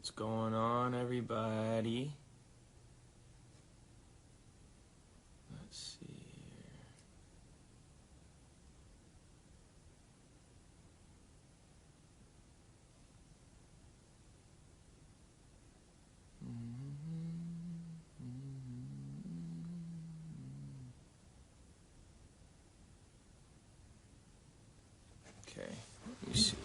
What's going on, everybody? Let's see here. Okay, let me see.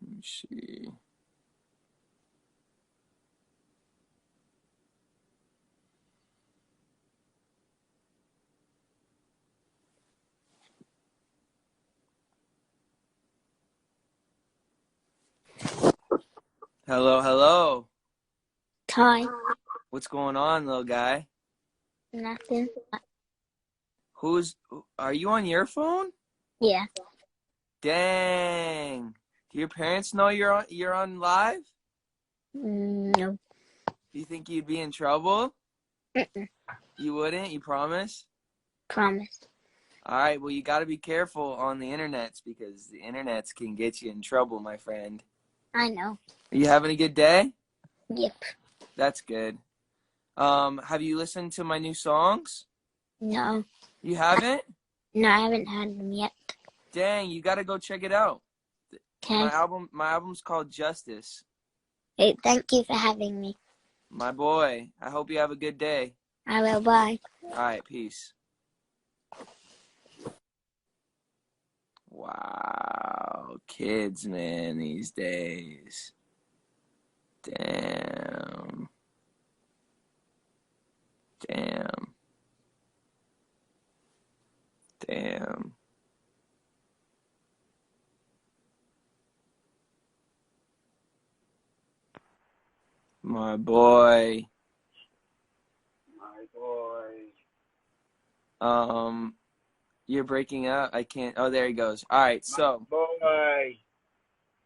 Let me see. Hello, hello. Hi. What's going on, little guy? Nothing. Are you on your phone? Yeah. Dang. Do your parents know you're on live? No. Do you think you'd be in trouble? Mm-mm. You wouldn't? You promise? Promise. All right, well, you got to be careful on the internets because the internets can get you in trouble, my friend. I know. Are you having a good day? Yep. That's good. Have you listened to my new songs? No. You haven't? No, I haven't had them yet. Dang, you got to go check it out. Okay. My album's called Justice. Hey, thank you for having me. My boy, I hope you have a good day. I will. Bye. All right, peace. Wow, kids, man, these days. Damn. Damn. Damn. My boy. My boy. You're breaking up. I can't. Oh, there he goes. All right, so. Boy.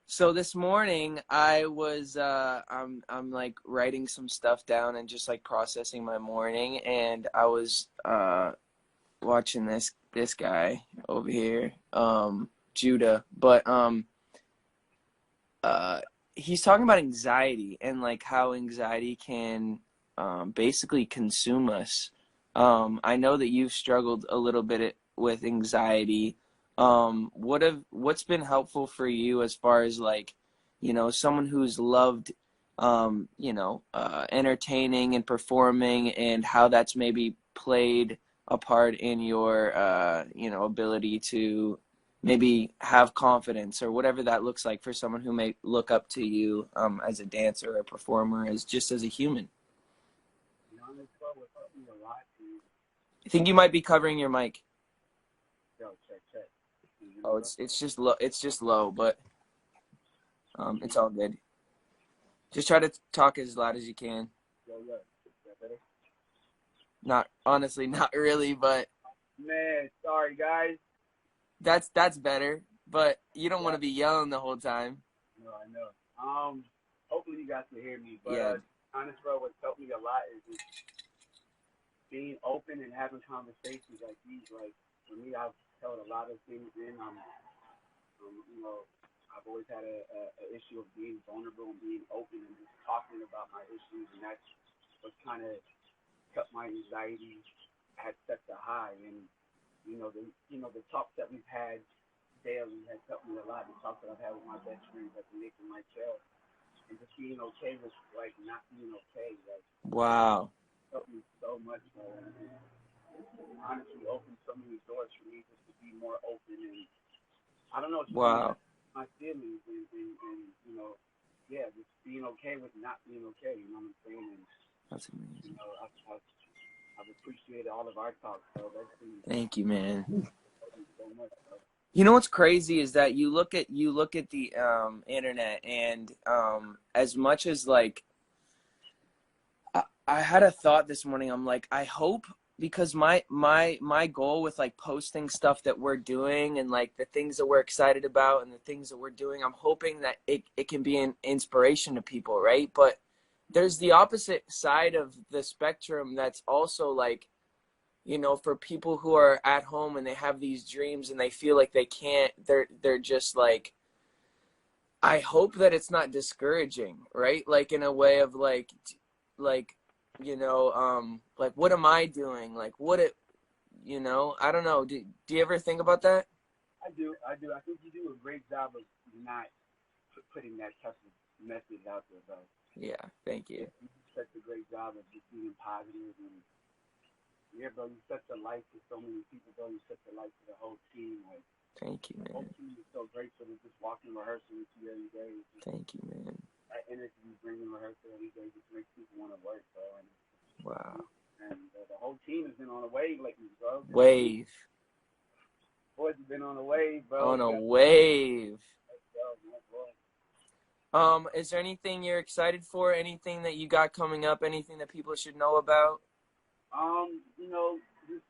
So this morning I was I'm like writing some stuff down and just like processing my morning, and I was watching this guy over here, Judah, but he's talking about anxiety and like how anxiety can basically consume us. I know that you've struggled a little bit with anxiety. What's been helpful for you as far as like, someone who's loved, entertaining and performing, and how that's maybe played a part in your, ability to maybe have confidence, or whatever that looks like for someone who may look up to you as a dancer or a performer, as just as a human. I think you might be covering your mic. Yo, check. Oh, it's just low. It's just low, but it's all good. Just try to talk as loud as you can. Yo, is that better? Not really, but Man, sorry guys. that's better. But you don't want to be yelling the whole time. No, I know. Hopefully you guys can hear me. But Yeah. honest, bro, what's helped me a lot is just being open and having conversations like these. Like for me, I've held a lot of things in. I've always had a issue of being vulnerable and being open and just talking about my issues, and that's what kind of kept my anxiety at such a high. And the talks that we've had daily has helped me a lot. The talks that I've had with my best friends, like Nick and myself, and just being okay with like not being okay, like Wow. helped me so much, bro. And honestly, opened so many doors for me just to be more open, and I don't know, just Wow. my feelings and just being okay with not being okay. You know what I'm saying? And That's amazing. I've appreciated all of our talks, so that's been Thank you, man. so much, bro. You know what's crazy is that you look at the internet, and as much as like I had a thought this morning. I'm like, I hope, because my goal with like posting stuff that we're doing and like the things that we're excited about and the things that we're doing, I'm hoping that it can be an inspiration to people, right? But there's the opposite side of the spectrum that's also like, you know, for people who are at home and they have these dreams and they feel like they can't, they're just like, I hope that it's not discouraging, right? Like in a way of like, you know, like, what am I doing? Like, what it, you know, I don't know. Do you ever think about that? I do. I think you do a great job of not putting that type of message out there, bro. Yeah, thank you. You do such a great job of just being positive, and yeah, bro, you're such a light to so many people, bro. You're such a light to the whole team. Like, Thank you, the whole man. team is so grateful to just walk in rehearsal with you every day. Just, Thank you, man. that energy you bring in rehearsal every day just makes people want to work, bro. Wow. And the whole team has been on a wave lately, bro. Wave. Boys have been on a wave, bro. On a wave. Bro. Is there anything you're excited for? Anything that you got coming up? Anything that people should know about? You know, just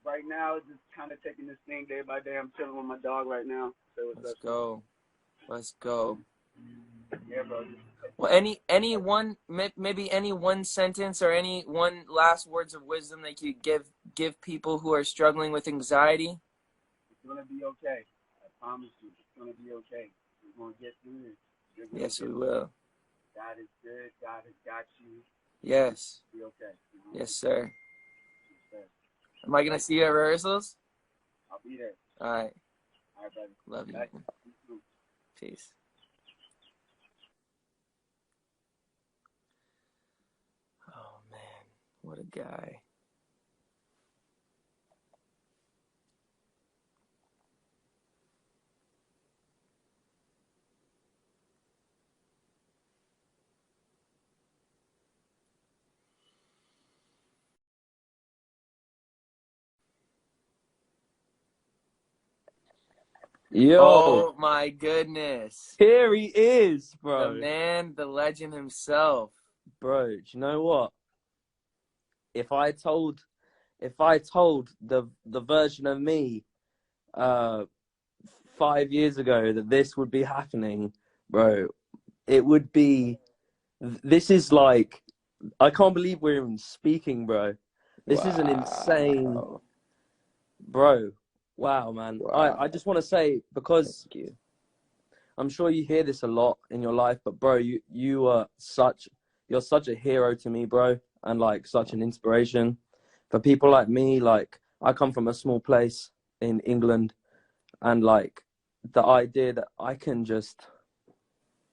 right now, just kind of taking this thing day by day. I'm chilling with my dog right now. So Let's go. Let's go. Yeah, bro. Well, any one, maybe any one sentence or any one last words of wisdom that you give people who are struggling with anxiety? It's gonna be okay. I promise you, it's gonna be okay. We're gonna get through this. Yes, we will. God is good. God has got you. Yes. Be okay. Yes, sir. Yes, sir. Am I gonna see you at rehearsals? I'll be there. All right. All right, buddy. Love you. Bye. Man. Peace. Oh man, what a guy. Yo, Oh my goodness. here he is, The bro. man, the legend himself. Bro, do you know what? If I told the version of me 5 years ago that this would be happening, bro, it would be. This is like, I can't believe we're even speaking, bro. This is an insane, bro. Wow, man. Wow. I just want to say, because Thank you. I'm sure you hear this a lot in your life, but bro, you're such a hero to me, bro, and like such an inspiration for people like me. Like, I come from a small place in England, and like the idea that I can just,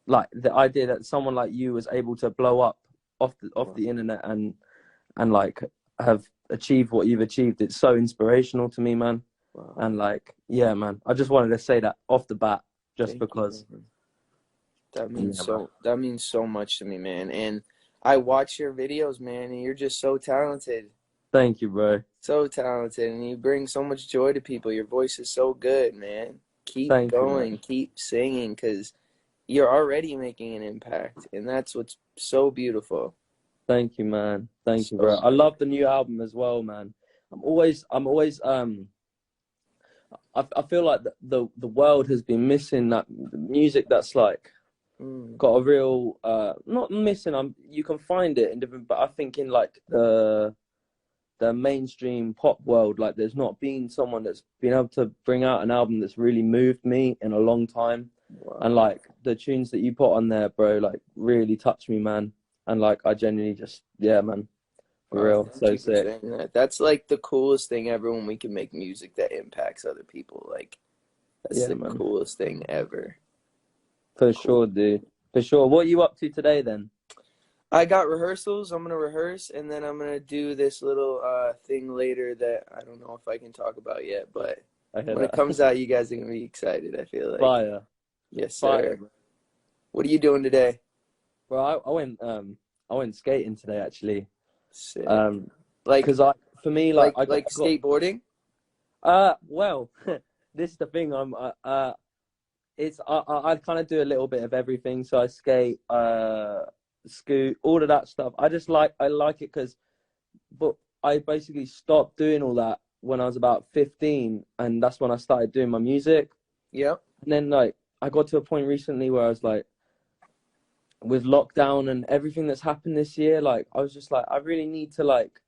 like, the idea that someone like you was able to blow up off the internet and like have achieved what you've achieved, it's so inspirational to me, man. Wow. And like, yeah, man, I just wanted to say that off the bat, just Thank because. you, that means Yeah, that means so much to me, man. And I watch your videos, man, and you're just so talented. Thank you, bro. So talented, and you bring so much joy to people. Your voice is so good, man. Keep Thank you, going, man. keep singing, because you're already making an impact, and that's what's so beautiful. Thank you, man. Thank you, So bro. I good. love the new album as well, man. I feel like the world has been missing that music that's like got a real not missing. You can find it in different, but I think in like the mainstream pop world, like there's not been someone that's been able to bring out an album that's really moved me in a long time. Wow. And like the tunes that you put on there, bro, like really touched me, man. And like I genuinely just, yeah, man, for real, Thank so you for sick. saying that. That's like the coolest thing ever, when we can make music that impacts other people. Like, that's Yeah, the man. coolest thing ever. For sure, dude. For sure. What are you up to today then? I got rehearsals. I'm gonna rehearse, and then I'm gonna do this little thing later that I don't know if I can talk about yet. But when it comes out, you guys are gonna be excited, I feel like. Fire. Yes, Fire, sir. What are you doing today? Bro, I went skating today actually. Sick. Like, because for me, like I got skateboarding. well, this is the thing. I kind of do a little bit of everything. So I skate, scoot, all of that stuff. I like it but I basically stopped doing all that when I was about 15, and that's when I started doing my music. Yep. And then like I got to a point recently where I was like, with lockdown and everything that's happened this year, like I was just like, I really need to like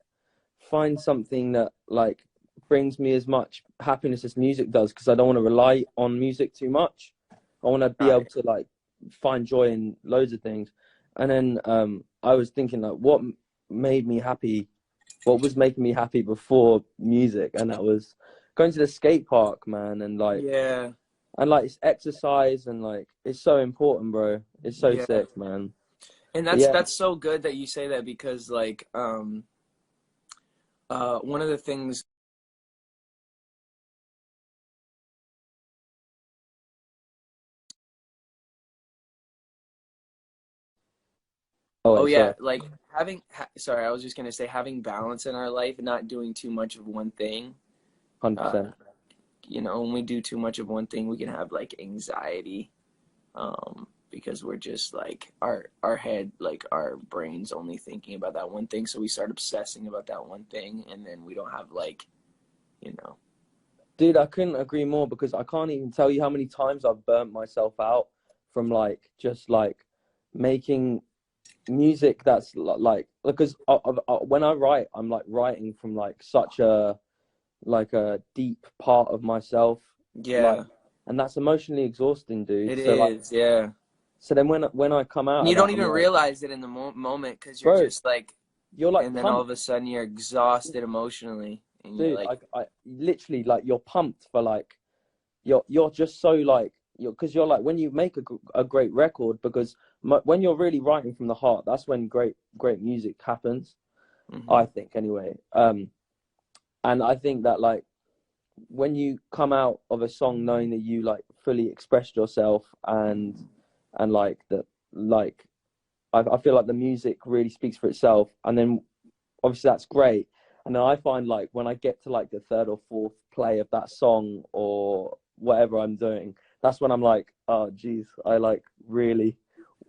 find something that like brings me as much happiness as music does, because I don't want to rely on music too much. I want to be able to like find joy in loads of things. And then I was thinking like, what made me happy? What was making me happy before music? And that was going to the skate park, man, and like Yeah. and like it's exercise, and like it's so important, bro. It's so Yeah. sick, man. And But yeah, that's so good that you say that, because like one of the things. oh Oh wait, yeah, sorry, like sorry, I was just gonna say, having balance in our life and not doing too much of one thing. 100%. You know, when we do too much of one thing, we can have like anxiety, because we're just like our head, like our brain's only thinking about that one thing, so we start obsessing about that one thing, and then we don't have like, you know. Dude, I couldn't agree more, because I can't even tell you how many times I've burnt myself out from like just like making music that's like, because when I write, I'm like writing from like such a deep part of myself, like, Yeah, and that's emotionally exhausting, dude. it So like, is. Yeah, so then when I come out and of you that, don't I'm even like, realize it in the moment, because you're bro, just like, you're like and then all pumped, of a sudden you're exhausted emotionally, and you're dude. like, I literally, like, you're pumped for like, you're just so like, because you're like, when you make a great record, because when you're really writing from the heart, that's when great music happens. mm-hmm. I think anyway. And I think that like when you come out of a song knowing that you like fully expressed yourself, and like that, like I feel like the music really speaks for itself, and then obviously that's great. And then I find like when I get to like the third or fourth play of that song or whatever I'm doing, that's when I'm like, oh geez, I like really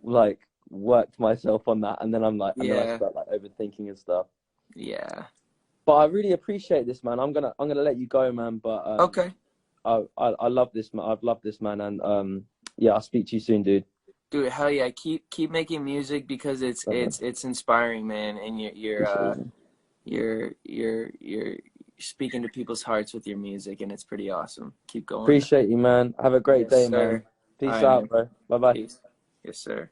like worked myself on that, and then I Yeah, start like overthinking and stuff. yeah. But I really appreciate this, man. I'm gonna let you go, man. But Okay. I love this, man. I've loved this, man. And yeah, I'll speak to you soon, dude. Dude, hell yeah. Keep making music, because it's Love it. it's inspiring, man, and Appreciate it. you're speaking to people's hearts with your music, and it's pretty awesome. Keep going. Appreciate you, man. Have a great Yes, day, sir. man. All Peace right, out, man. bro. Bye bye. Peace. Yes, sir.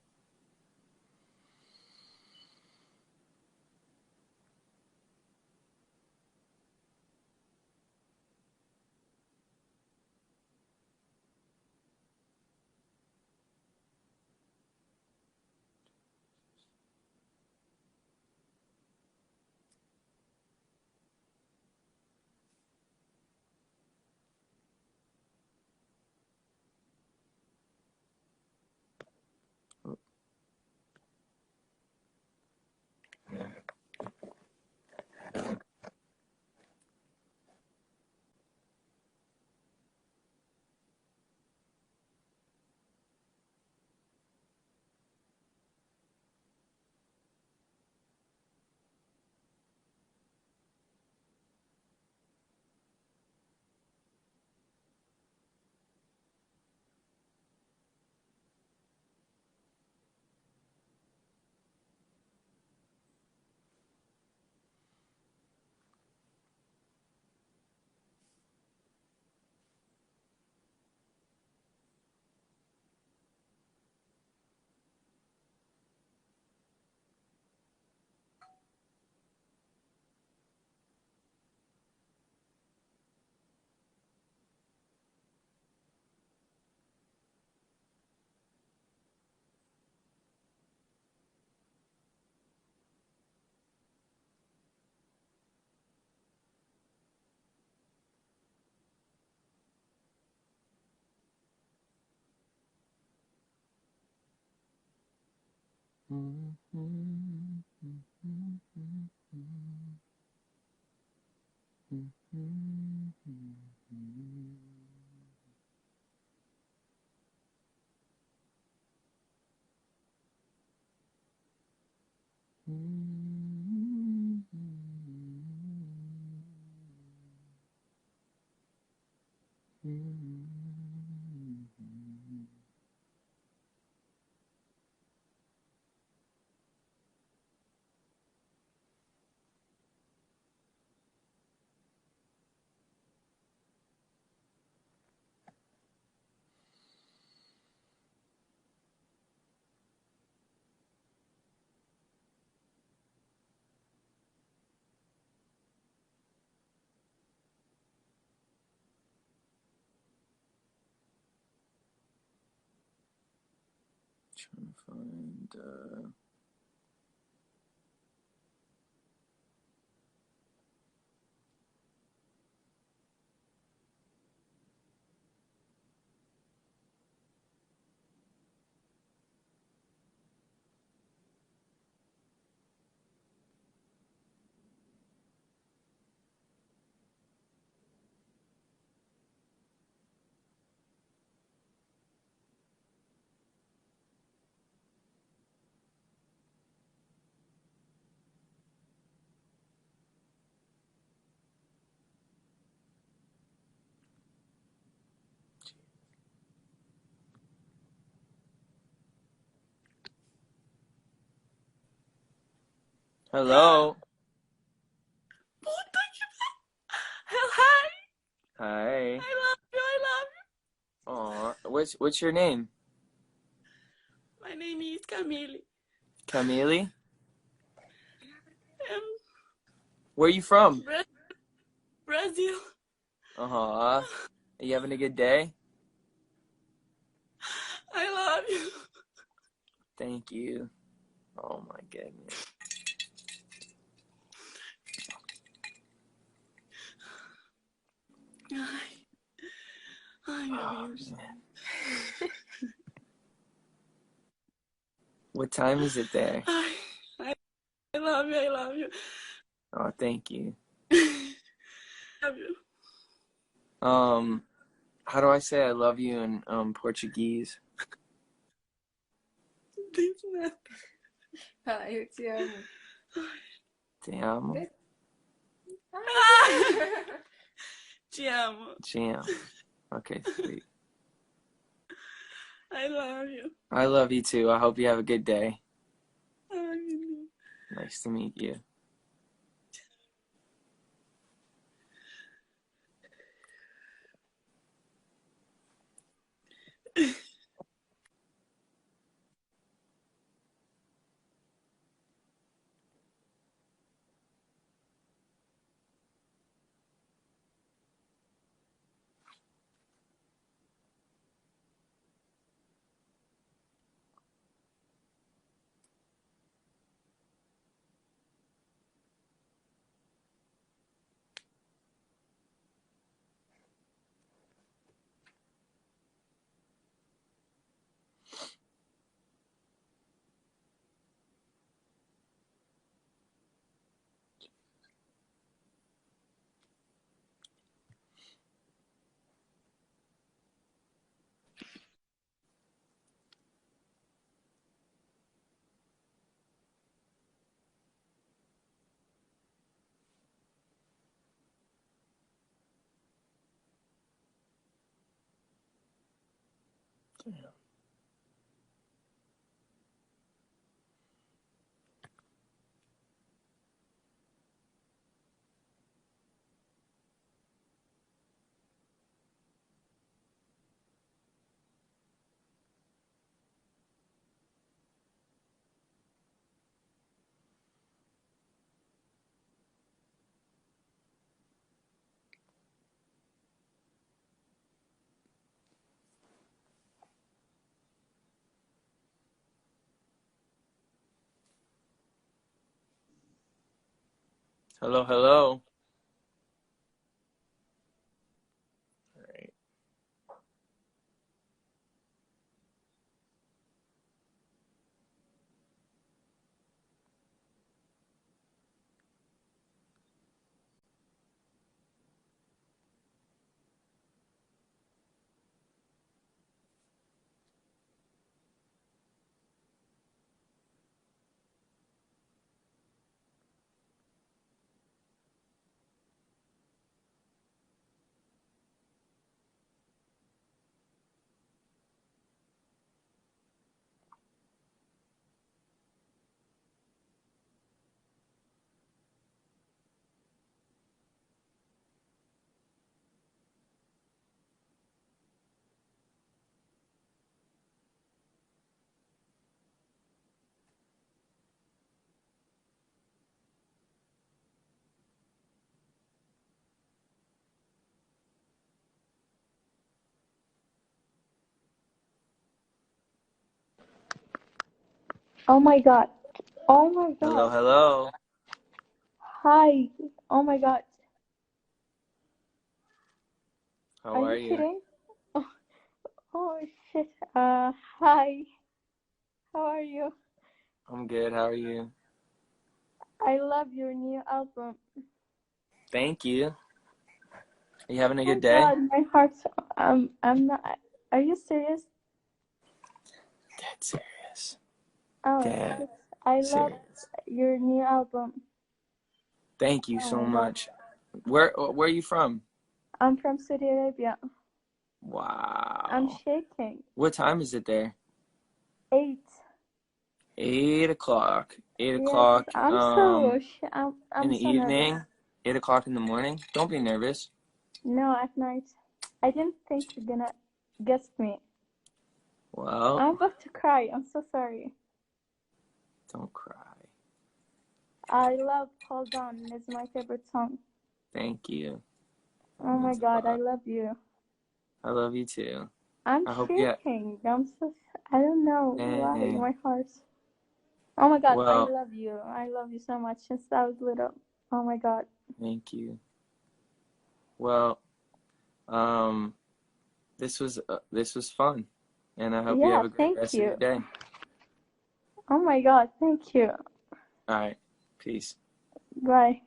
Trying to find. Hello. Puta que... Hi. Hi. I love you. I love you. Aw, what's your name? My name is Camille. Camille? Um, Where are you from? Brazil. Are you having a good day? I love you. Thank you. Oh my goodness. Ai, meu Deus. Man. What time is it there? I love you. I love you. Oh, thank you. Love you. How do I say I love you in Portuguese? Fala, eu te amo. Te amo. Te amo. Te amo. Okay, sweet. I love you. I love you too. I hope you have a good day. Ai, meu Deus. Nice to meet you. Hello, hello. All right. Oh my God. Oh my Hello, God. hello. Hi. Oh my God. How Are are you you? kidding? Oh, oh shit. Hi. How are you? I'm good. How are you? I love your new album. Thank you. Are you having a Oh good day? God, my heart. I'm not. Are you serious? Dead serious. Oh Dead shit. I love serious. your new album. Thank you Oh so my God. much. Where are you from? I'm from Saudi Arabia. I'm Wow. shaking. What time is it there? 8. 8 o'clock. Eight Yes, o'clock. I'm so. In I'm the so nervous. evening. 8 o'clock in the morning. Don't be nervous. No, at night. I didn't think you're gonna guess me. Well, I'm about to cry. I'm so sorry. don't cry. I love Hold On. It's my favorite song. Thank you. Oh my Means a God, I lot. love you. I love you too. I'm I hope you. shaking. I don't know why. And My heart. Oh my God, I well, love you. I love you so much since I was little. Oh my God. thank you. Well, um, this was fun, and I hope you Yeah, have a great thank rest of you. your day. Oh my God, thank you. All right, peace. Bye.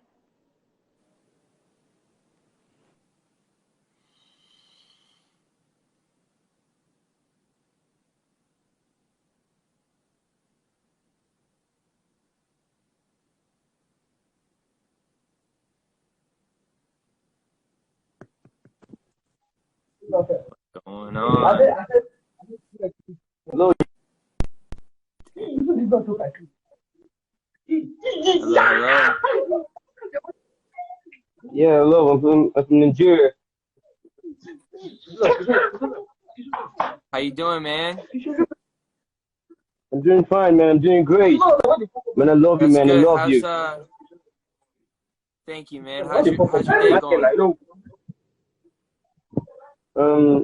Going on. Hello. Hello, hello. Yeah, hello. I'm from Nigeria. How you doing, man? I'm doing fine, man. I'm doing great. Man, I love you, That's man. I good. love you. Thank you, man. How's your day going?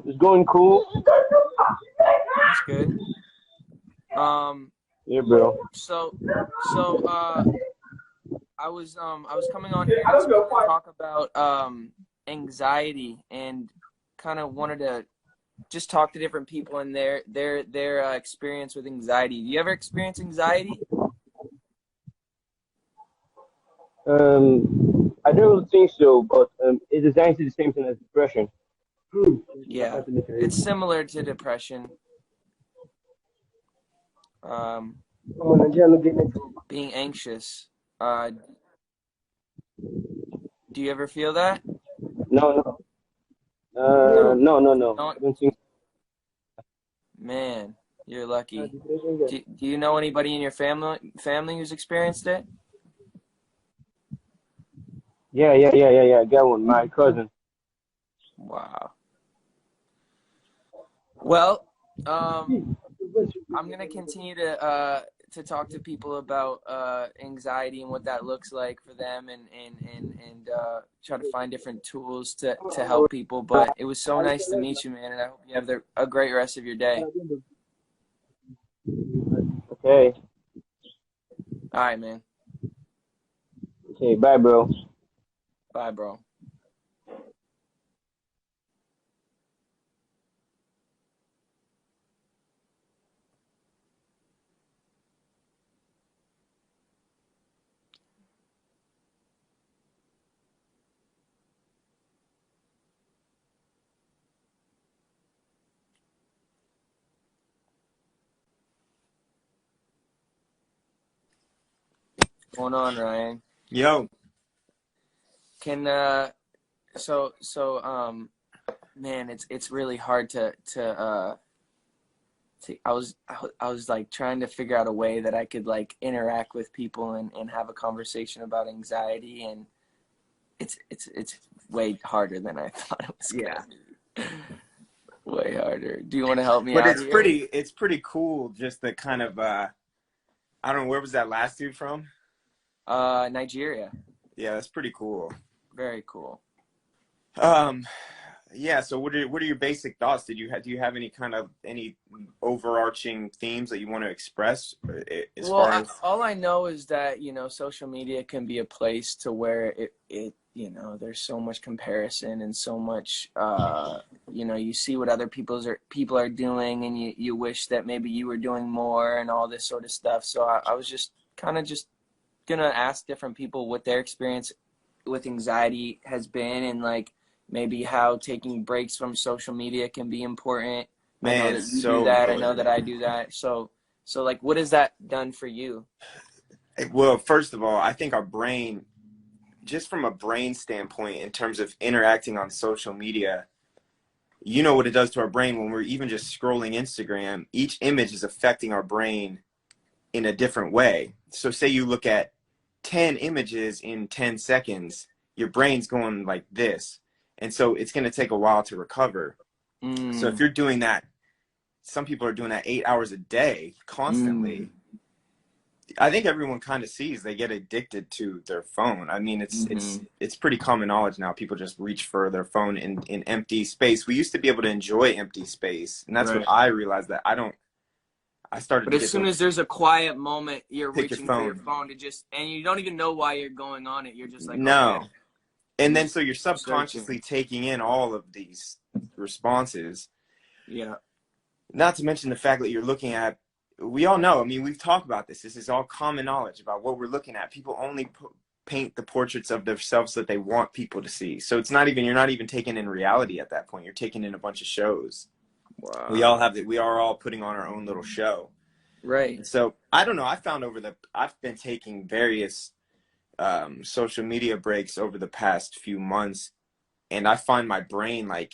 It's going cool. That's good. Yeah, bro. So I was coming on here to talk about anxiety and kind of wanted to just talk to different people and their experience with anxiety. Do you ever experience anxiety? I don't think so, but it is actually the same thing as depression. Yeah, it's similar to depression. Um, being anxious. Do you ever feel that? No, no. No. No. No. I don't think. Man, you're lucky. Do you know anybody in your family who's experienced it? Yeah. I got one. My cousin. Wow. Well, I'm gonna continue to talk to people about anxiety and what that looks like for them, and try to find different tools to help people. But it was so nice to meet you, man, and I hope you have a great rest of your day. Okay. All right, man. Okay. Bye, bro. Bye, bro. What's going on, Ryan? Yo, Can man, it's really hard I was like trying to figure out a way that I could like interact with people and have a conversation about anxiety, and it's way harder than I thought it was yeah, gonna be. Way harder. Do you want to help me but out here? it's pretty cool. Just the kind of I don't know, where was that last dude from? Nigeria. Yeah, that's pretty cool. Very cool. Um, Yeah. So what are your basic thoughts? Do you have any overarching themes that you want to express as Well, far as? all I know is that, social media can be a place to where there's so much comparison and so much, you see what other people are doing, and you wish that maybe you were doing more and all this sort of stuff. So I was just kind of just gonna ask different people what their experience with anxiety has been, and like maybe how taking breaks from social media can be important. I know Man, that it's you do so that. I know that important. I do that. So like, what has that done for you? Well, first of all, I think our brain, just from a brain standpoint, in terms of interacting on social media, you know what it does to our brain when we're even just scrolling Instagram. Each image is affecting our brain in a different way. So say you look at 10 images in 10 seconds, your brain's going like this. And so it's going to take a while to recover. So if you're doing that, some people are doing that 8 hours a day constantly. I think everyone kind of sees they get addicted to their phone. I mean, it's pretty common knowledge now. People just reach for their phone in empty space. We used to be able to enjoy empty space, and that's Right. what I realized that I don't. I started. But to as get soon to as there's a quiet moment, you're pick your reaching for your phone. phone and you don't even know why you're going on it. You're just like, No, okay. and then so you're Searching. subconsciously taking in all of these responses. Yeah. Not to mention the fact that you're looking at. We all know. I mean, we've talked about this. This is all common knowledge about what we're looking at. People only paint the portraits of themselves that they want people to see. So it's not even, you're not even taking in reality at that point. You're taking in a bunch of shows. Wow. We are all putting on our own little show. Right. And so I don't know. I've been taking various social media breaks over the past few months, and I find my brain like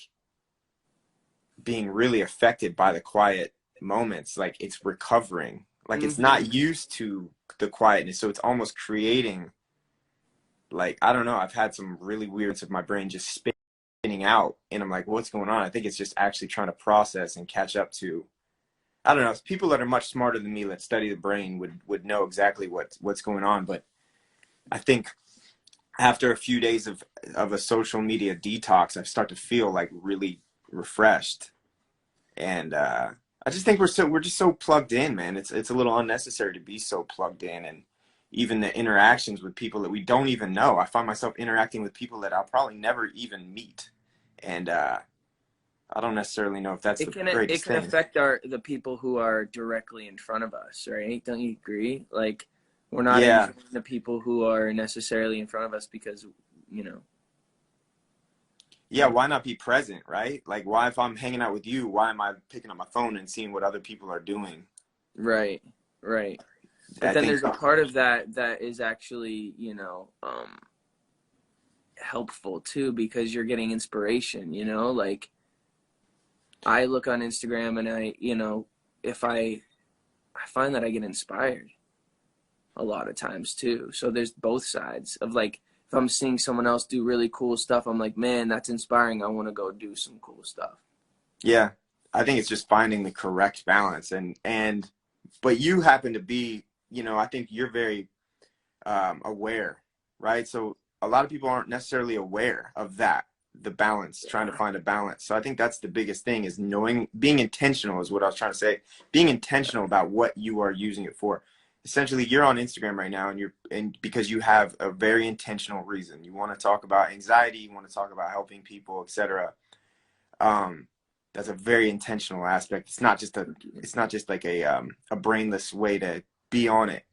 being really affected by the quiet moments. Like it's recovering, like it's not used to the quietness, so it's almost creating, like, I don't know, I've had some really weird of my brain just spinning out, and I'm like, what's going on? I think it's just actually trying to process and catch up to, I don't know, people that are much smarter than me that study the brain would know exactly what's going on. But I think after a few days of a social media detox, I start to feel like really refreshed. And I just think we're just so plugged in, man. It's a little unnecessary to be so plugged in, and even the interactions with people that we don't even know. I find myself interacting with people that I'll probably never even meet, and I don't necessarily know if that's the greatest thing. It can affect the people who are directly in front of us, right? Don't you agree? Like, we're not enjoying the people who are necessarily in front of us because, Yeah, why not be present, right? Like, why, if I'm hanging out with you, why am I picking up my phone and seeing what other people are doing? Right. But then there's a part of that is actually, helpful too, because you're getting inspiration, like I look on Instagram and I find that I get inspired a lot of times too. So there's both sides of, like, if I'm seeing someone else do really cool stuff, I'm like, man, that's inspiring. I want to go do some cool stuff. Yeah, I think it's just finding the correct balance, but you happen to be, I think you're very aware, right? So a lot of people aren't necessarily aware of that, the balance, trying to find a balance. So I think that's the biggest thing, is being intentional is what I was trying to say. Being intentional about what you are using it for. Essentially, you're on Instagram right now, and because you have a very intentional reason. You want to talk about anxiety, you want to talk about helping people, etc. That's a very intentional aspect. It's not just like a brainless way to be on it.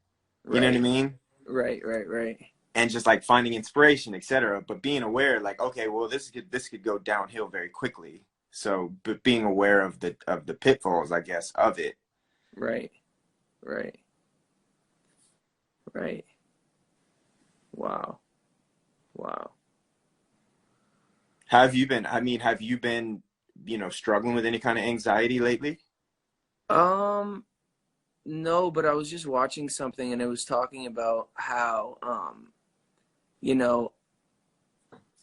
You know what I mean? Right. And just like finding inspiration, etc. But being aware, like, okay, well, this could go downhill very quickly. So, but being aware of the pitfalls, I guess, of it. Right. Wow. Have you been, struggling with any kind of anxiety lately? No, but I was just watching something and it was talking about how,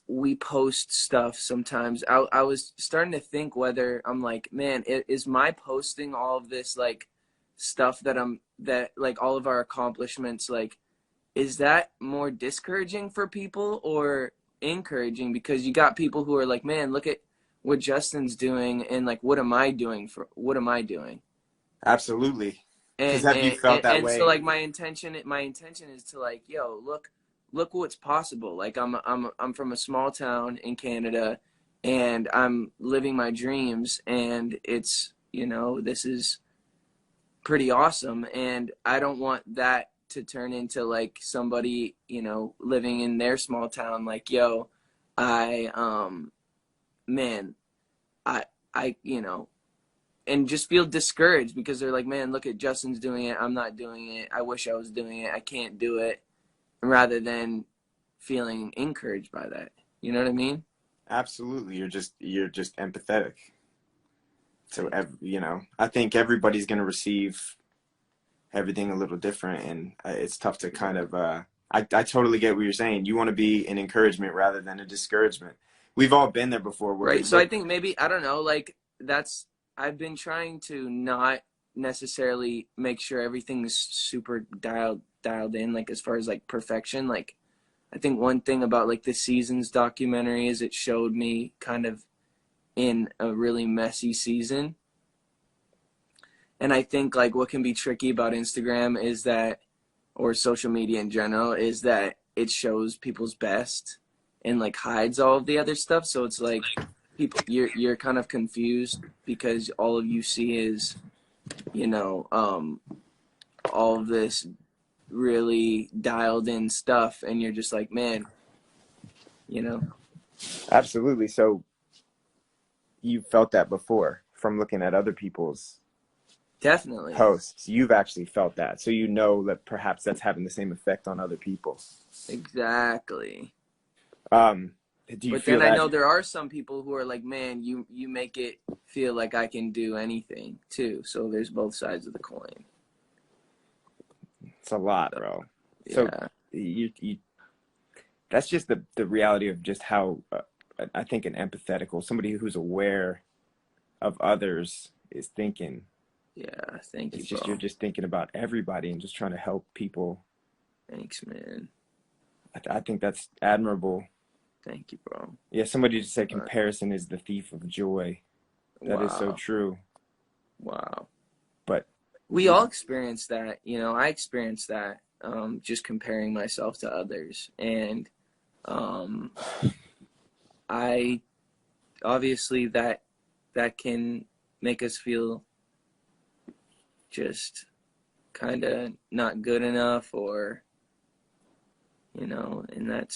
we post stuff sometimes. I was starting to think whether I'm like, man, is my posting all of this, like, stuff that like all of our accomplishments, like, is that more discouraging for people or encouraging? Because you got people who are like, man, look at what Justin's doing and like what am I doing? Absolutely. Because have you felt that way? So like my intention is to like, yo, look what's possible. Like I'm from a small town in Canada and I'm living my dreams, and it's, you know, this is pretty awesome, and I don't want that to turn into like somebody, you know, living in their small town like, yo, man, I you know, and just feel discouraged because they're like, man, look at Justin's doing it, I'm not doing it, I wish I was doing it, I can't do it, rather than feeling encouraged by that. You know what I mean? Absolutely. You're just empathetic. So, you know, I think everybody's going to receive everything a little different, and it's tough to kind of, I totally get what you're saying. You want to be an encouragement rather than a discouragement. We've all been there before. Right. So I think maybe, I don't know, like I've been trying to not necessarily make sure everything's super dialed in, like as far as like perfection. Like I think one thing about like the Seasons documentary is it showed me kind of in a really messy season. And I think like what can be tricky about Instagram is that, or social media in general, is that it shows people's best and like hides all of the other stuff. So it's like people, you're kind of confused because all of you see is, you know, all of this really dialed in stuff, and you're just like, man, you know. Absolutely. So you felt that before from looking at other people's Definitely posts. You've actually felt that, so you know that perhaps that's having the same effect on other people. Exactly. Do you but feel then that? I know there are some people who are like, man, you make it feel like I can do anything too. So there's both sides of the coin. It's a lot, bro. Yeah. So you that's just the reality of just how I think an empathetical, somebody who's aware of others is thinking. Yeah, thank you, It's just, bro. you're just thinking about everybody and just trying to help people. Thanks, man. I think that's admirable. Thank you, bro. Yeah, somebody just said comparison is the thief of joy. That is so Wow. true. Wow. But we all experience that, you know. I experienced that, just comparing myself to others, and I obviously that can make us feel just kind of not good enough, or, you know, and that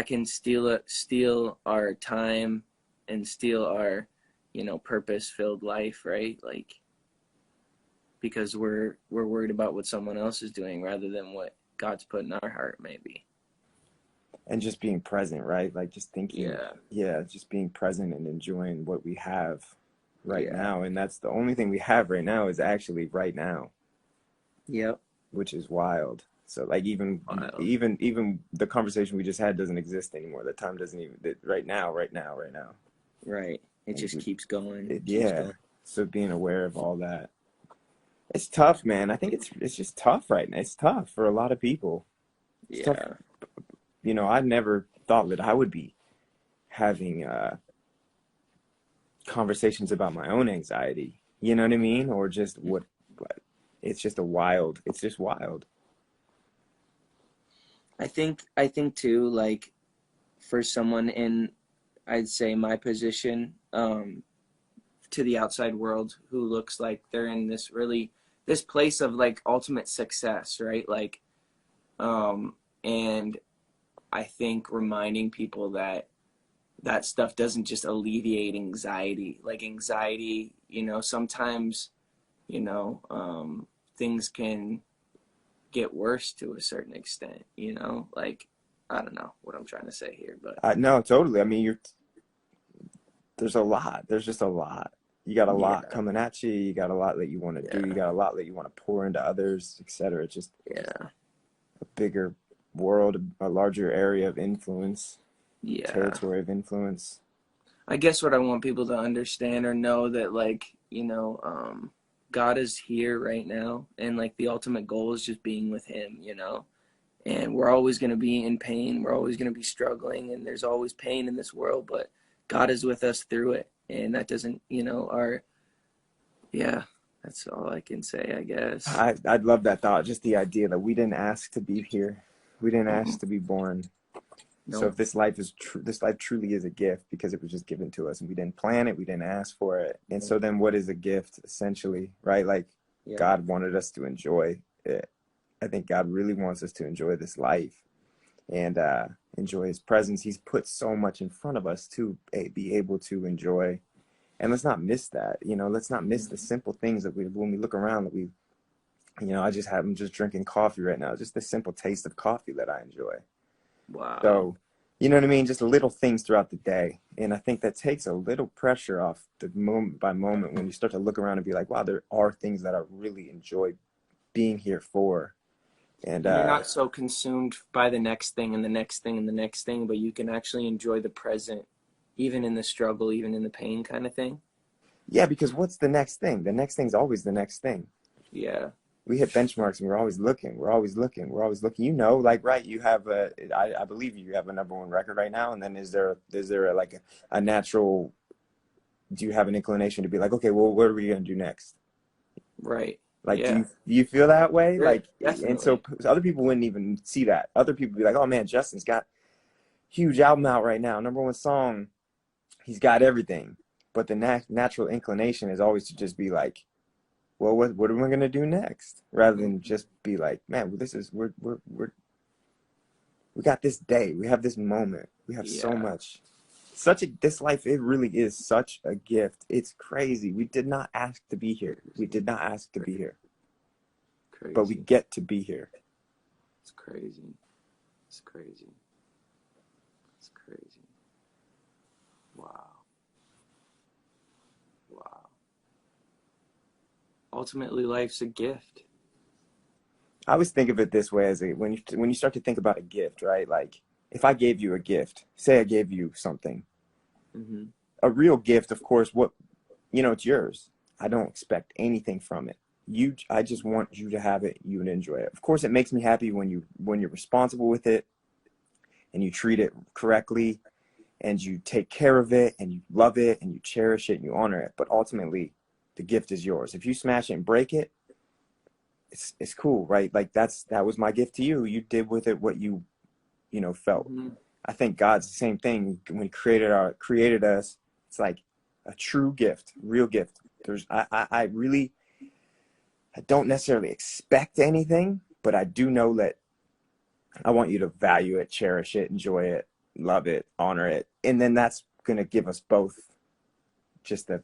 can steal our time and steal our, you know, purpose-filled life, right? Like, because we're worried about what someone else is doing rather than what God's put in our heart, maybe. And just being present, right? Like just thinking, yeah, just being present and enjoying what we have right now. And that's the only thing we have right now is actually right now. Yep. Which is wild. So like even the conversation we just had doesn't exist anymore. The time doesn't even, right now. Right. It just keeps going. So being aware of all that. It's tough, man. I think it's just tough right now. It's tough for a lot of people. It's tough. You know, I never thought that I would be having conversations about my own anxiety. You know what I mean? Or just it's just wild. I think too, like for someone in, I'd say, my position, to the outside world who looks like they're in this place of like ultimate success, right? Like, and I think reminding people that stuff doesn't just alleviate anxiety. Like anxiety, you know, sometimes, you know, things can get worse to a certain extent, you know, like, I don't know what I'm trying to say here, but no, totally. I mean, there's just a lot. You got a lot coming at you. You got a lot that you want to do. You got a lot that you want to pour into others, etc. It's just a bigger world, a larger area of influence, territory of influence. I guess what I want people to understand or know that, like, you know, God is here right now, and like the ultimate goal is just being with him, you know. And we're always going to be in pain. We're always going to be struggling, and there's always pain in this world, but God is with us through it. And that doesn't, you know, yeah, that's all I can say, I guess. I'd love that thought. Just the idea that we didn't ask to be here. We didn't ask to be born. No. So if this life truly is a gift because it was just given to us and we didn't plan it, we didn't ask for it. And so then what is a gift essentially, right? Like God wanted us to enjoy it. I think God really wants us to enjoy this life and enjoy his presence. He's put so much in front of us to be able to enjoy. And let's not miss that, you know, let's not miss the simple things that when we look around that we, you know, I'm just drinking coffee right now. Just the simple taste of coffee that I enjoy. Wow. So, you know what I mean? Just little things throughout the day. And I think that takes a little pressure off the moment by moment when you start to look around and be like, wow, there are things that I really enjoy being here for. And you're not so consumed by the next thing and the next thing and the next thing, but you can actually enjoy the present, even in the struggle, even in the pain kind of thing. Yeah, because what's the next thing? The next thing's always the next thing. Yeah. We hit benchmarks and we're always looking. You know, like, right, you have I believe you have a #1 record right now. And then is there like a natural, do you have an inclination to be like, okay, well, what are we going to do next? Right. Like, yeah. do you feel that way? Yeah, like, definitely. and so other people wouldn't even see that. Other people be like, oh man, Justin's got huge album out right now, #1 song. He's got everything. But the natural inclination is always to just be like, well, what are we going to do next? Rather than just be like, man, we got this day. We have this moment. We have so much. This life, it really is such a gift. It's crazy. We did not ask to be here. Crazy. But we get to be here. It's crazy. Wow. Ultimately, life's a gift. I always think of it this way, as when you start to think about a gift, right? Like, if I gave you a gift, say I gave you something, a real gift, of course, it's yours. I don't expect anything from it. I just want you to have it, you and enjoy it. Of course, it makes me happy when you're responsible with it and you treat it correctly and you take care of it and you love it and you cherish it and you honor it. But ultimately, the gift is yours. If you smash it and break it, it's cool, right? Like, that was my gift to you. You did with it what you felt. I think God's the same thing. When he created us, it's like a true gift, real gift. I don't necessarily expect anything, but I do know that I want you to value it, cherish it, enjoy it, love it, honor it. And then that's going to give us both just a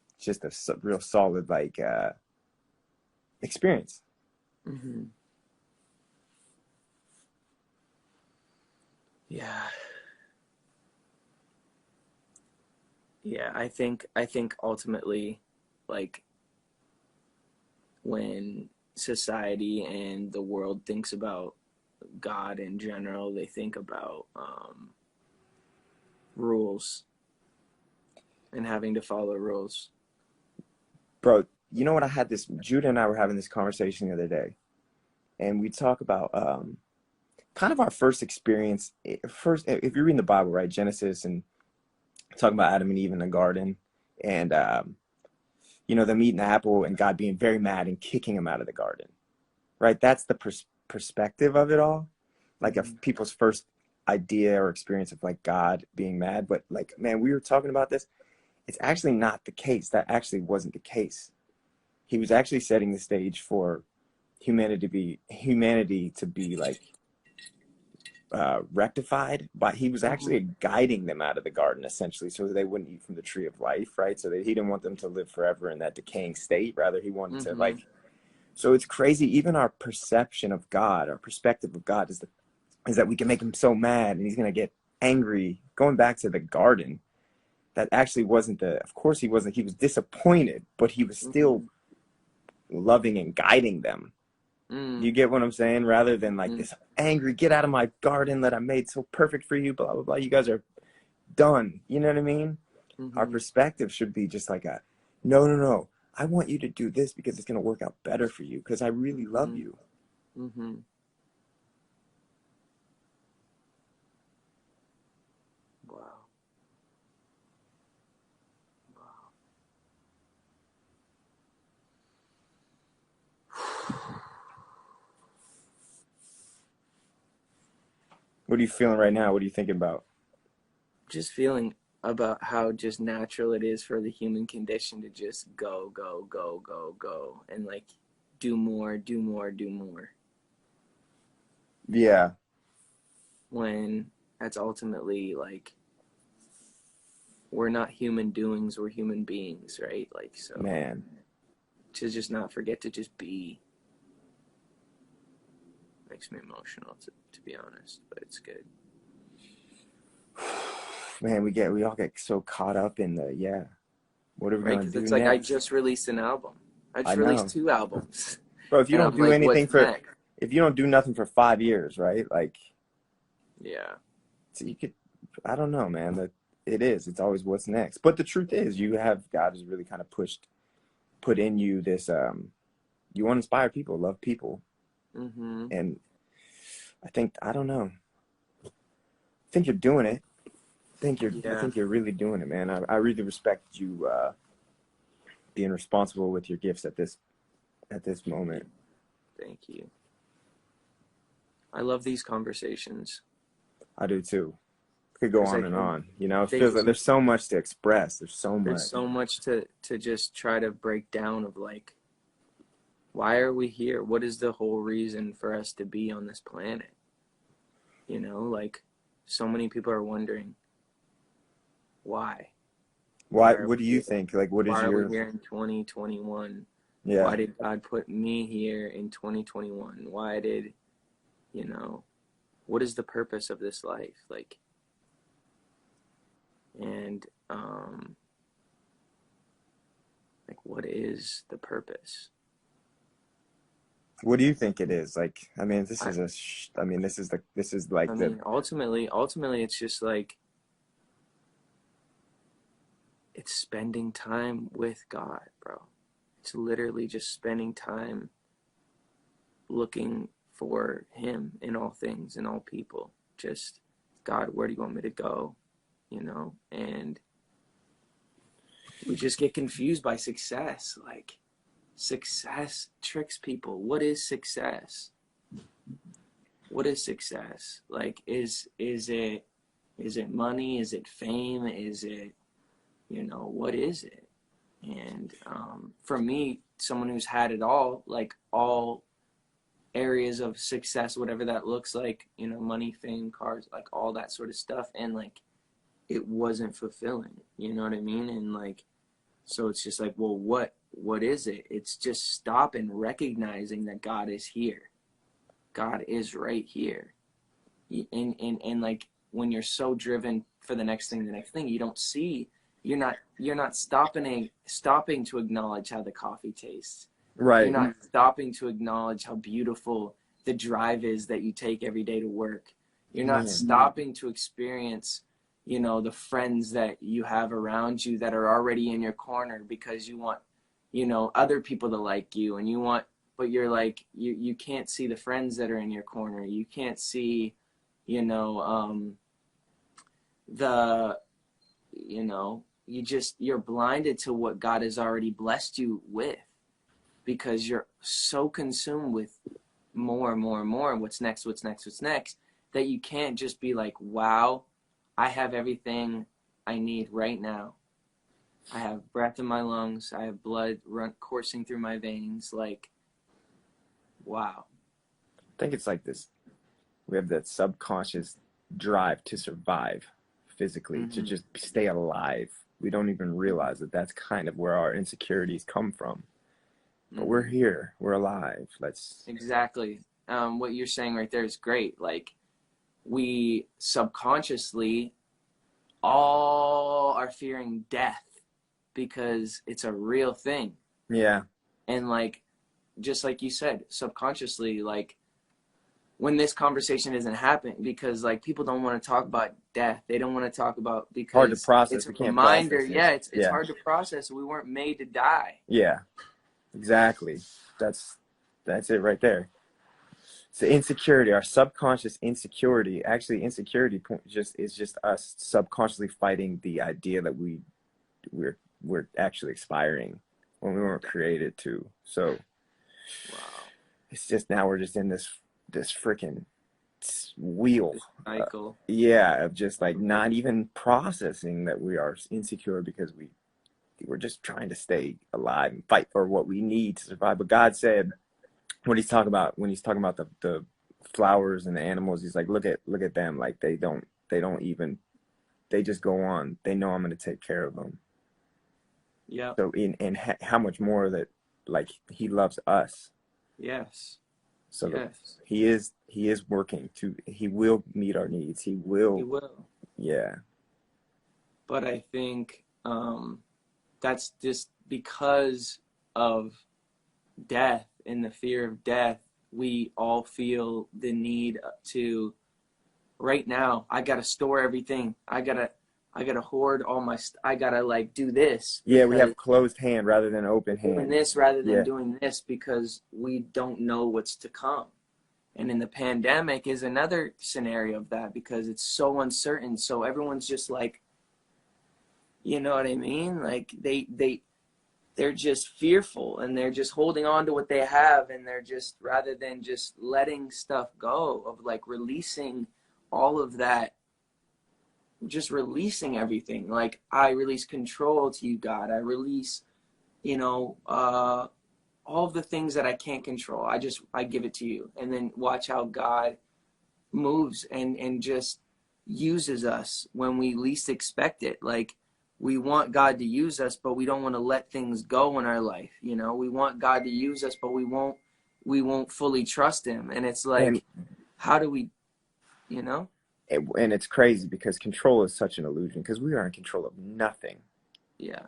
real solid, like, experience. Yeah, I think ultimately, like, when society and the world thinks about God in general, they think about rules and having to follow rules. Bro, you know what? Judah and I were having this conversation the other day, and we talk about kind of our first experience. First, if you're reading the Bible, right, Genesis, and talking about Adam and Eve in the garden, and them eating the apple and God being very mad and kicking him out of the garden, right? That's the perspective of it all, like of people's first idea or experience of, like, God being mad. But, like, man, we were talking about this. It's actually not the case. That actually wasn't the case. He was actually setting the stage for humanity to be like rectified, but he was actually guiding them out of the garden, essentially, so that they wouldn't eat from the tree of life, right? So that he didn't want them to live forever in that decaying state. Rather, he wanted to, like, so it's crazy. Even our perception of God, our perspective of God is that we can make him so mad and he's going to get angry. Going back to the garden, that actually wasn't of course he wasn't, he was disappointed, but he was still loving and guiding them. You get what I'm saying? Rather than, like, this angry, get out of my garden that I made so perfect for you, blah, blah, blah. You guys are done. You know what I mean? Our perspective should be just like no. I want you to do this because it's going to work out better for you because I really love you. Wow. What are you feeling right now? What are you thinking about? Just feeling about how just natural it is for the human condition to just go, go, go, go, go, and like do more, do more, do more. Yeah. When that's ultimately like, we're not human doings, we're human beings, right? Like, so Man. to just not forget to just be makes me emotional, to be honest, but it's good. Man, we all get so caught up in the what are we Right? gonna Because do it's like I next? just released an album. I just I know. released 2 albums. Bro, if you And don't I'm do like, anything what's next? if you don't do nothing for 5 years, right? Like, Yeah. so you could, I don't know, man. That it's always what's next. But the truth is, God has really kind of put in you this, you want to inspire people, love people. Mm-hmm. And I don't know. I think you're doing it. I think you're really doing it, man. I really respect you, being responsible with your gifts at this moment. Thank you. I love these conversations. I do too. Could go 'Cause on and on. You know, it they feels like keep- there's so much to express. There's so much. There's so much to just try to break down of like, why are we here? What is the whole reason for us to be on this planet? You know, like so many people are wondering why. Why? are What do we you here? think? Like, what is Why are your? we here in 2021? Yeah. Why did God put me here in 2021? Why did, what is the purpose of this life? Like, and, like, what is the purpose? What do you think it is? Like, I mean, this is like I the. mean, ultimately, it's just like, it's spending time with God, bro. It's literally just spending time looking for Him in all things, in all people. Just, God, where do you want me to go? And we just get confused by success. Like, success tricks people. What is success? What is success? Like, is it money? Is it fame? Is it, what is it? And for me, someone who's had it all, like all areas of success, whatever that looks like, money, fame, cars, like all that sort of stuff, and like it wasn't fulfilling, you know what I mean? And like, so it's just like, well, what is it? It's just stop and recognizing that God is here. God is right here. And like, when you're so driven for the next thing, you don't see, you're not stopping to acknowledge how the coffee tastes. Right. You're not stopping to acknowledge how beautiful the drive is that you take every day to work. You're not stopping to experience, the friends that you have around you that are already in your corner because you want, other people to like you, and but you're like, you can't see the friends that are in your corner. You can't see, you're blinded to what God has already blessed you with, because you're so consumed with more and more and more, what's next, that you can't just be like, wow, I have everything I need right now. I have breath in my lungs. I have blood coursing through my veins. Like, wow. I think it's like this. We have that subconscious drive to survive physically, to just stay alive. We don't even realize that that's kind of where our insecurities come from. But we're here. We're alive. Exactly. What you're saying right there is great. Like, we subconsciously all are fearing death because it's a real thing. Yeah. And like, just like you said, subconsciously, like, when this conversation isn't happening, because like people don't want to talk about death. They don't want to talk about, because hard to process. It's a reminder. It's Yeah. hard to process. We weren't made to die. Yeah. Exactly. That's it right there. It's the insecurity, our subconscious insecurity. Actually, insecurity is just us subconsciously fighting the idea that we're actually expiring when we weren't created to. So Wow. it's just, now we're just in this freaking wheel. Cycle. Yeah, of just like not even processing that we are insecure because we're just trying to stay alive and fight for what we need to survive. But God said, when he's talking about the flowers and the animals, he's like, look at them, like they just go on. They know I'm going to take care of them. Yeah. So how much more that, like, he loves us. Yes. So yes. he is working he will meet our needs. He will. He will. Yeah. But I think that's just because of death and the fear of death. We all feel the need to, right now, I gotta store everything. I gotta hoard all my. I gotta like do this. Yeah, we have closed hand rather than open hand. Doing this rather than doing this because we don't know what's to come. And in the pandemic is another scenario of that because it's so uncertain. So everyone's just like, you know what I mean? Like they're just fearful and they're just holding on to what they have, and they're just, rather than just letting stuff go, of like releasing all of that, just releasing everything. Like, I release control to you, God. I release, all of the things that I can't control. I give it to you, and then watch how God moves and just uses us when we least expect it. Like, we want God to use us, but we don't want to let things go in our life. We want God to use us, but we won't fully trust him. And it's like, how do we, And it's crazy because control is such an illusion, because we are in control of nothing. Yeah.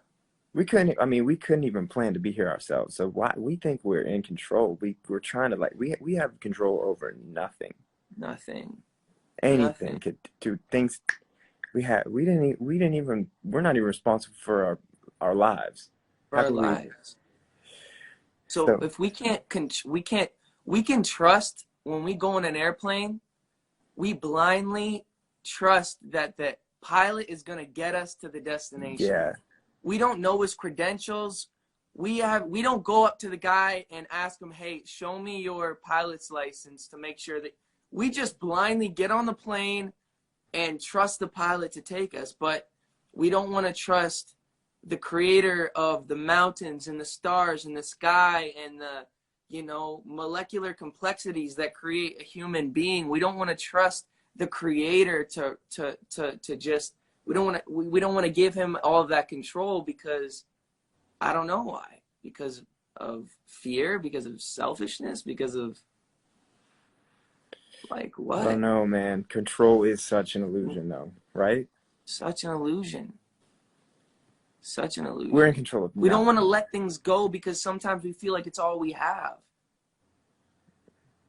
We couldn't even plan to be here ourselves. So why we think we're in control? We're trying to, like, we have control over nothing. Nothing. Anything could do things. We're not even responsible for our lives. For our lives. So if we can trust when we go in an airplane, we blindly trust that the pilot is going to get us to the destination. Yeah. We don't know his credentials. We don't go up to the guy and ask him, hey, show me your pilot's license to make sure that. We just blindly get on the plane and trust the pilot to take us. But we don't want to trust the creator of the mountains and the stars and the sky and the, molecular complexities that create a human being. We don't want to trust the creator to just. We don't want to give him all of that control, because I don't know why. Because of fear, because of selfishness, because of, like, what? I don't know, man. Control is such an illusion, though, right? Such an illusion. Such an illusion. We're in control of nothing. We don't want to let things go because sometimes we feel like it's all we have.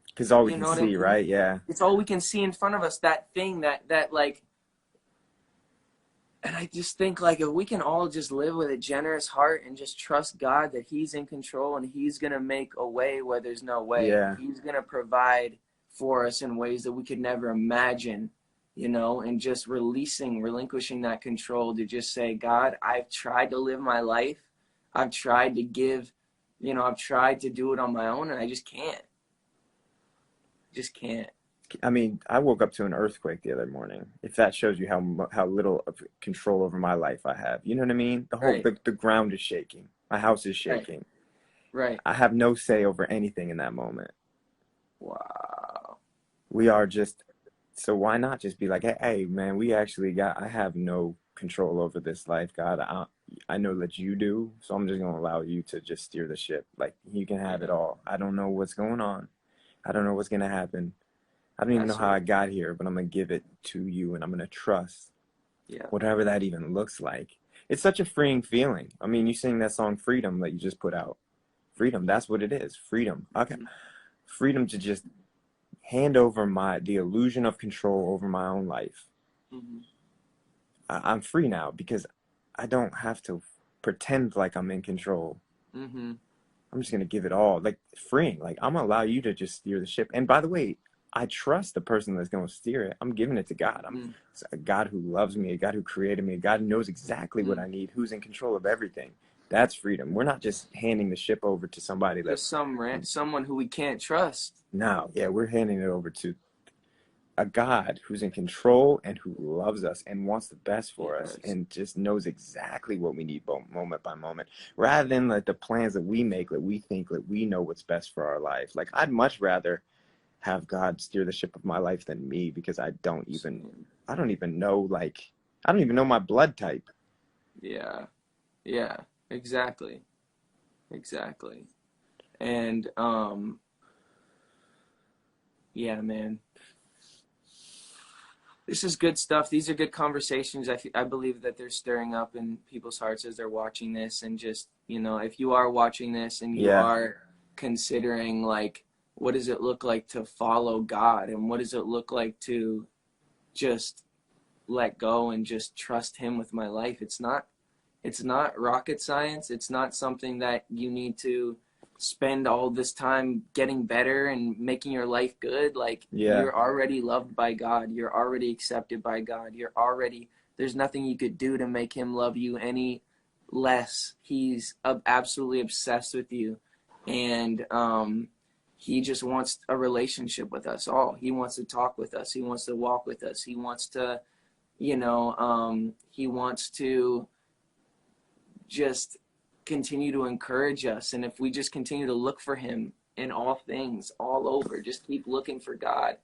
Because all we can see, right? Yeah. It's all we can see in front of us, that thing that like. And I just think, like, if we can all just live with a generous heart and just trust God that he's in control and he's going to make a way where there's no way. Yeah. He's going to provide for us in ways that we could never imagine, and just relinquishing that control to just say, God, I've tried to live my life. I've tried to give, I've tried to do it on my own, and I just can't. Just can't. I mean, I woke up to an earthquake the other morning. If that shows you how little of control over my life I have, you know what I mean? The ground is shaking. My house is shaking. Right. I have no say over anything in that moment. Wow. We are just, so why not just be like, hey man, I have no control over this life, God. I know that you do, so I'm just gonna allow you to just steer the ship. Like, you can have it all. I don't know what's going on. I don't know what's gonna happen. I don't even know how I got here, but I'm going to give it to you, and I'm going to trust whatever that even looks like. It's such a freeing feeling. I mean, you sing that song Freedom that you just put out. Freedom, that's what it is. Freedom. Okay. Freedom to just hand over the illusion of control over my own life. Mm-hmm. I'm free now because I don't have to pretend like I'm in control. Mm-hmm. I'm just going to give it all. Like, freeing. Like, I'm going to allow you to just steer the ship. And by the way, I trust the person that's going to steer it. I'm giving it to God. I'm a God who loves me, a God who created me, a God who knows exactly what I need, who's in control of everything. That's freedom. We're not just handing the ship over to somebody that's someone who we can't trust. No, yeah, we're handing it over to a God who's in control and who loves us and wants the best for us Yes. and just knows exactly what we need moment by moment, rather than like the plans that we make, that we think that we know what's best for our life. Like, I'd much rather have God steer the ship of my life than me, because I don't even know, like, I don't even know my blood type. Yeah. Yeah. Exactly. And yeah, man. This is good stuff. These are good conversations. I believe that they're stirring up in people's hearts as they're watching this. And just, you know, if you are watching this and you are considering, like, what does it look like to follow God? And what does it look like to just let go and just trust him with my life? It's not rocket science. It's not something that you need to spend all this time getting better and making your life good. Like, you're already loved by God. You're already accepted by God. There's nothing you could do to make him love you any less. He's absolutely obsessed with you. And he just wants a relationship with us all. He wants to talk with us. He wants to walk with us. He wants to, he wants to just continue to encourage us. And if we just continue to look for him in all things, all over, just keep looking for God,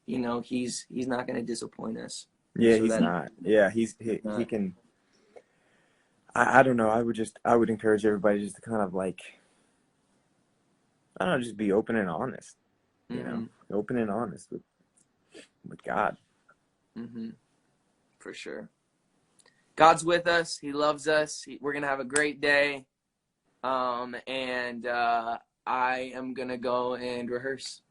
he's not going to disappoint us. Yeah, so he's not. Yeah, he can. I don't know. I would encourage everybody just to kind of, like, I don't know, just be open and honest. Open and honest with God. For sure. God's with us. He loves us. We're going to have a great day. And I am going to go and rehearse.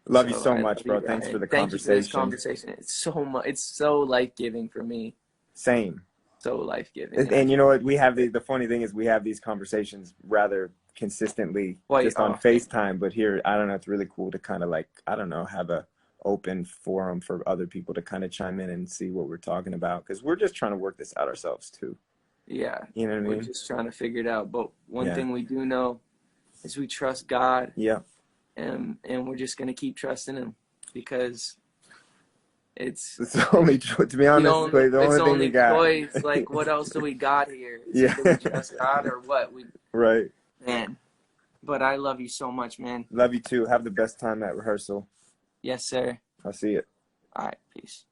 Love you so much, bro. Thanks for the conversation. Thank you for this conversation. It's so life-giving for me. Same. So life-giving. And you know what? We have the funny thing is we have these conversations rather consistently just on FaceTime. But here, I don't know, it's really cool to kind of, like, I don't know, have a open forum for other people to kind of chime in and see what we're talking about, because we're just trying to work this out ourselves too. Yeah, you know what I mean? We're just trying to figure it out. But one thing we do know is we trust God. Yeah. And we're just gonna keep trusting him, because it's only, to be honest, the only thing we got. Choice. Like, what else do we got here? Either we trust God or what? Right. Man. But I love you so much, man. Love you too. Have the best time at rehearsal. Yes, sir. I'll see you. All right. Peace.